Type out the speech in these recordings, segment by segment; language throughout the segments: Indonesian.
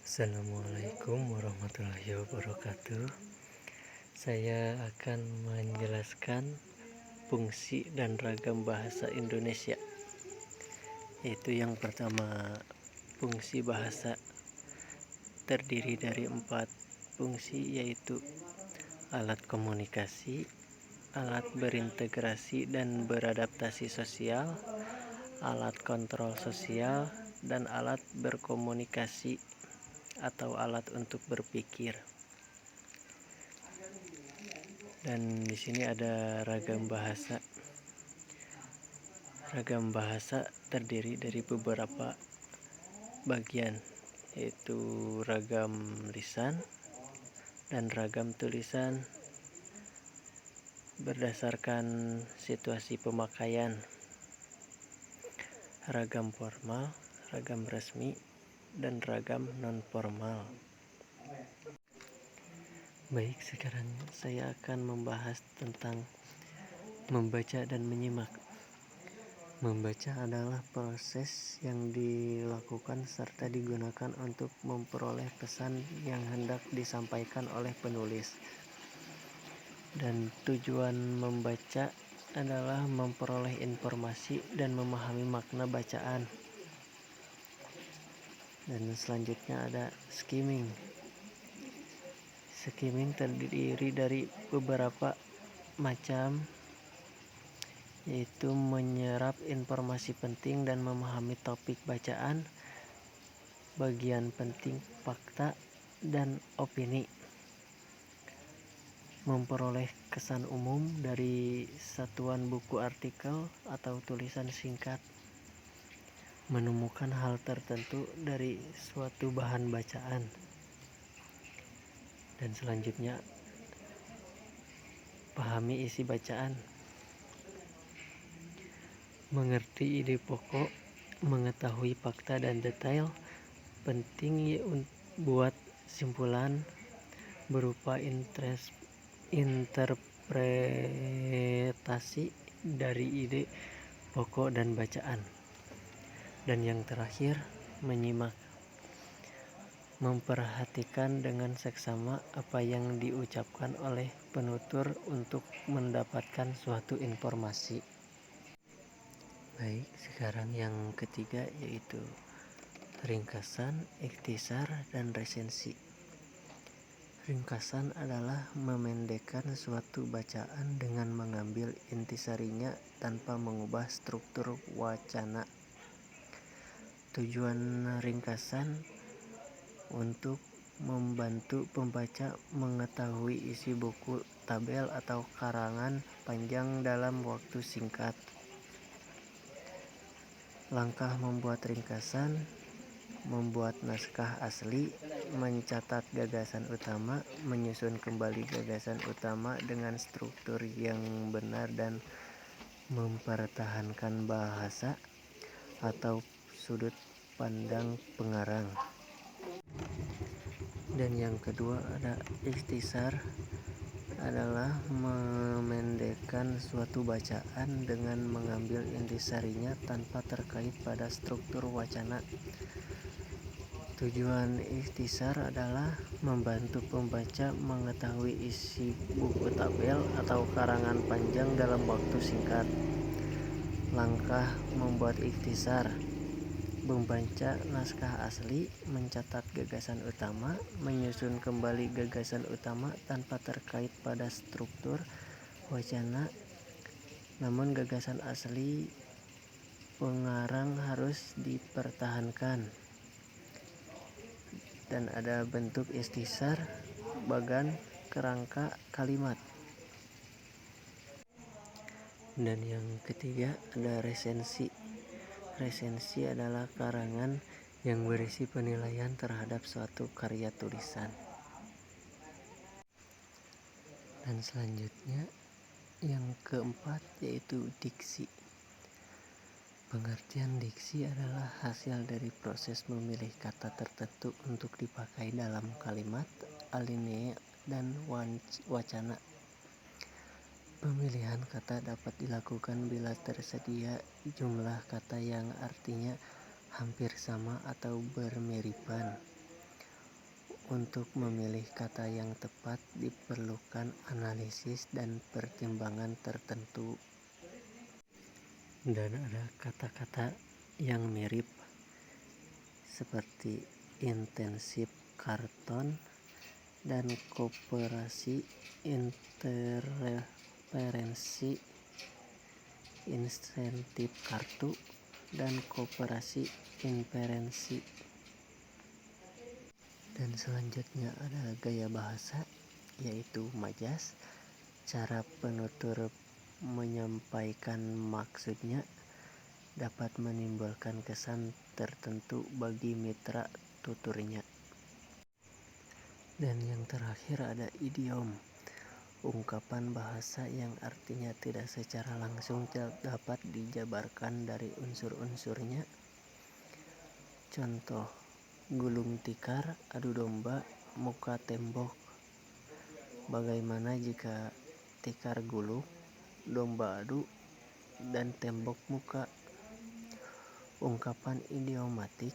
Assalamualaikum warahmatullahi wabarakatuh. Saya akan menjelaskan fungsi dan ragam bahasa Indonesia. Yaitu yang pertama, fungsi bahasa terdiri dari 4 fungsi, yaitu alat komunikasi, alat berintegrasi dan beradaptasi sosial, alat kontrol sosial, dan alat berkomunikasi atau alat untuk berpikir. Dan di sini ada ragam bahasa. Ragam bahasa terdiri dari beberapa bagian, yaitu ragam lisan dan ragam tulisan berdasarkan situasi pemakaian, ragam formal, ragam resmi, dan ragam non-formal. Baik, sekarang saya akan membahas tentang membaca dan menyimak. Membaca adalah proses yang dilakukan serta digunakan untuk memperoleh pesan yang hendak disampaikan oleh penulis. Dan tujuan membaca adalah memperoleh informasi dan memahami makna bacaan. Dan selanjutnya ada skimming. Skimming terdiri dari beberapa macam, yaitu menyerap informasi penting dan memahami topik bacaan, bagian penting fakta, dan opini. Memperoleh kesan umum dari satuan buku artikel atau tulisan singkat. Menemukan hal tertentu dari suatu bahan bacaan. Dan selanjutnya, pahami isi bacaan. Mengerti ide pokok, mengetahui fakta dan detail penting buat simpulan berupa interpretasi dari ide pokok dan bacaan. Dan yang terakhir, menyimak. Memperhatikan dengan seksama apa yang diucapkan oleh penutur untuk mendapatkan suatu informasi. Baik, sekarang yang ketiga, yaitu ringkasan, ikhtisar, dan resensi. Ringkasan adalah memendekkan suatu bacaan dengan mengambil intisarinya tanpa mengubah struktur wacana. Tujuan ringkasan untuk membantu pembaca mengetahui isi buku, tabel, atau karangan panjang dalam waktu singkat. Langkah membuat ringkasan: membuat naskah asli, mencatat gagasan utama, menyusun kembali gagasan utama dengan struktur yang benar, dan mempertahankan bahasa atau sudut pandang pengarang. Dan yang kedua ada ikhtisar, adalah memendekkan suatu bacaan dengan mengambil intisarinya tanpa terkait pada struktur wacana. Tujuan ikhtisar adalah membantu pembaca mengetahui isi buku, tabel, atau karangan panjang dalam waktu singkat. Langkah membuat ikhtisar: membaca naskah asli, mencatat gagasan utama, menyusun kembali gagasan utama tanpa terkait pada struktur wacana. Namun gagasan asli pengarang harus dipertahankan. Dan ada bentuk ikhtisar: bagan, kerangka, kalimat. Dan yang ketiga ada resensi. Resensi adalah karangan yang berisi penilaian terhadap suatu karya tulisan. Dan selanjutnya yang keempat, yaitu diksi. Pengertian diksi adalah hasil dari proses memilih kata tertentu untuk dipakai dalam kalimat, alinea, dan wacana. Pemilihan kata dapat dilakukan bila tersedia jumlah kata yang artinya hampir sama atau bermiripan. Untuk memilih kata yang tepat diperlukan analisis dan pertimbangan tertentu. Dan ada kata-kata yang mirip seperti intensif karton dan kooperasi, interferensi, insentif kartu, dan kooperasi inferensi. Dan selanjutnya ada gaya bahasa, yaitu majas, cara penutur menyampaikan maksudnya dapat menimbulkan kesan tertentu bagi mitra tuturnya. Dan yang terakhir ada idiom, ungkapan bahasa yang artinya tidak secara langsung dapat dijabarkan dari unsur-unsurnya. Contoh, gulung tikar, adu domba, muka tembok. Bagaimana jika tikar gulung, domba adu, dan tembok muka? Ungkapan idiomatik,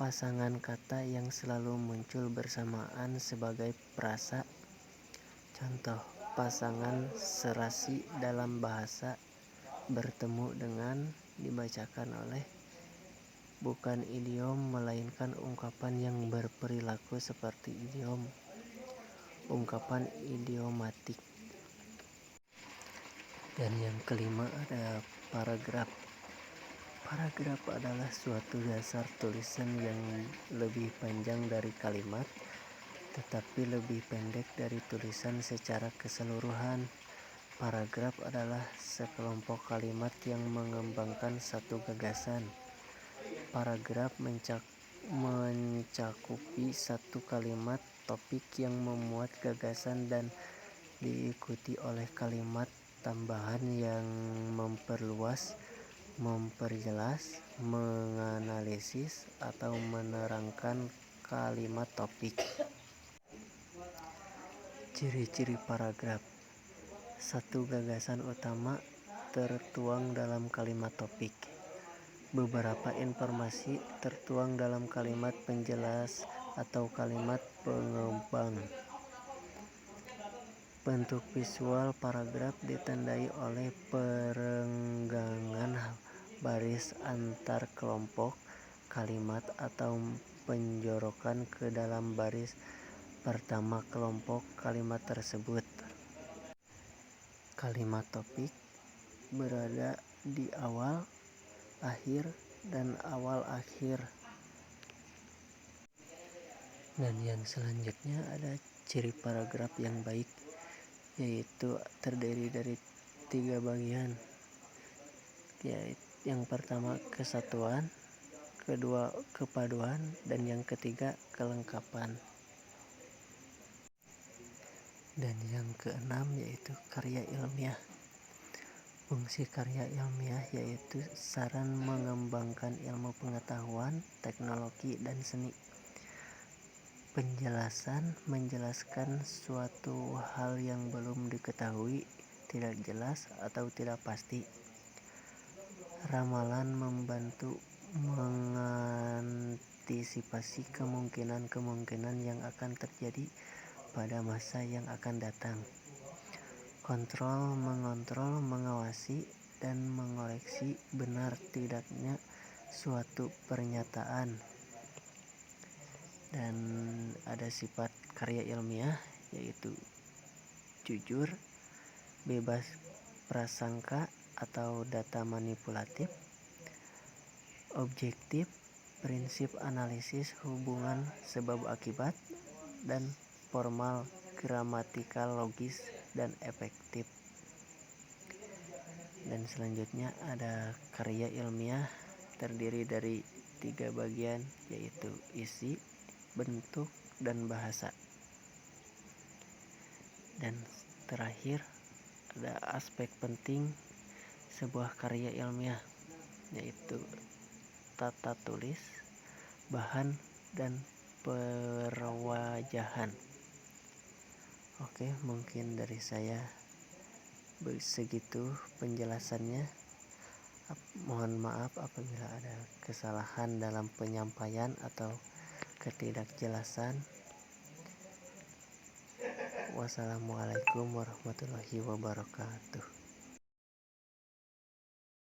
pasangan kata yang selalu muncul bersamaan sebagai frasa. Contoh, pasangan serasi dalam bahasa bertemu dengan dibacakan oleh. Bukan idiom melainkan ungkapan yang berperilaku seperti idiom. Ungkapan idiomatik. Dan yang kelima ada paragraf. Paragraf adalah suatu dasar tulisan yang lebih panjang dari kalimat, tetapi lebih pendek dari tulisan secara keseluruhan. Paragraf adalah sekelompok kalimat yang mengembangkan satu gagasan. Paragraf mencakupi satu kalimat topik yang memuat gagasan dan diikuti oleh kalimat tambahan yang memperluas, memperjelas, menganalisis, atau menerangkan kalimat topik. Ciri-ciri paragraf. Satu gagasan utama tertuang dalam kalimat topik. Beberapa informasi tertuang dalam kalimat penjelas atau kalimat pengembang. Bentuk visual paragraf ditandai oleh perenggangan baris antar kelompok kalimat atau penjorokan ke dalam baris pertama kelompok kalimat tersebut. Kalimat topik berada di awal, akhir, dan awal-akhir. Dan yang selanjutnya ada ciri paragraf yang baik, yaitu terdiri dari 3 bagian. Yang pertama kesatuan, kedua kepaduan, dan yang ketiga kelengkapan. Dan yang keenam yaitu karya ilmiah. Fungsi karya ilmiah yaitu saran mengembangkan ilmu pengetahuan, teknologi, dan seni. Penjelasan menjelaskan suatu hal yang belum diketahui, tidak jelas, atau tidak pasti. Ramalan membantu mengantisipasi kemungkinan-kemungkinan yang akan terjadi pada masa yang akan datang. Kontrol mengontrol, mengawasi, dan mengoreksi benar tidaknya suatu pernyataan. Dan ada sifat karya ilmiah yaitu jujur, bebas prasangka atau data manipulatif, objektif, prinsip analisis hubungan sebab akibat, dan formal, gramatikal, logis, dan efektif. Dan selanjutnya ada karya ilmiah terdiri dari 3 bagian, yaitu isi, bentuk, dan bahasa. Dan terakhir ada aspek penting sebuah karya ilmiah, yaitu tata tulis, bahan, dan perwajahan. Oke, mungkin dari saya segitu penjelasannya. Mohon maaf apabila ada kesalahan dalam penyampaian atau ketidakjelasan. Wassalamualaikum warahmatullahi wabarakatuh.